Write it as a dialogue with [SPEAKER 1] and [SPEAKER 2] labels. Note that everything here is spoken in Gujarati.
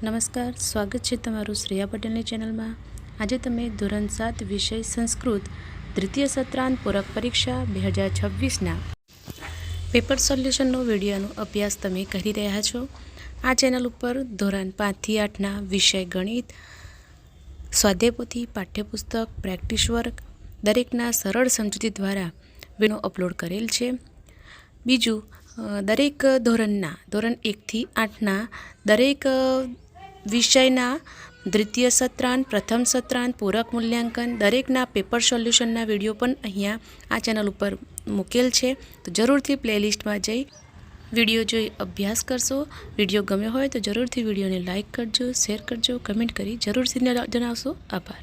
[SPEAKER 1] નમસ્કાર, સ્વાગત છે તમારું શ્રેયા પટેલની ચેનલમાં। આજે તમે ધોરણ 7 વિષય સંસ્કૃત દ્વિતીય સત્રાંત પૂરક પરીક્ષા 2026ના પેપર સોલ્યુશનનો વિડીયોનો અભ્યાસ તમે કરી રહ્યા છો। આ ચેનલ ઉપર ધોરણ 5 થી 8ના વિષય ગણિત, સ્વાધ્યાય પોથી, પાઠ્યપુસ્તક, પ્રેક્ટિસ વર્ક દરેકના સરળ સમજૂતી દ્વારા વિડીયો અપલોડ કરેલ છે। બીજું, દરેક ધોરણ 1 થી 8ના દરેક વિષયના દ્વિતીય સત્રાંત, પ્રથમ સત્રાંત, પૂરક મૂલ્યાંકન દરેકના પેપર સોલ્યુશનના વિડીયો પણ અહીંયા આ ચેનલ ઉપર મૂકેલ છે। તો જરૂરથી પ્લેલિસ્ટમાં જઈ વિડીયો જોઈ અભ્યાસ કરશો। વિડીયો ગમ્યો હોય તો જરૂરથી વિડીયોને લાઇક કરજો, શેર કરજો, કમેન્ટ કરી જરૂરથી જણાવશો। આભાર।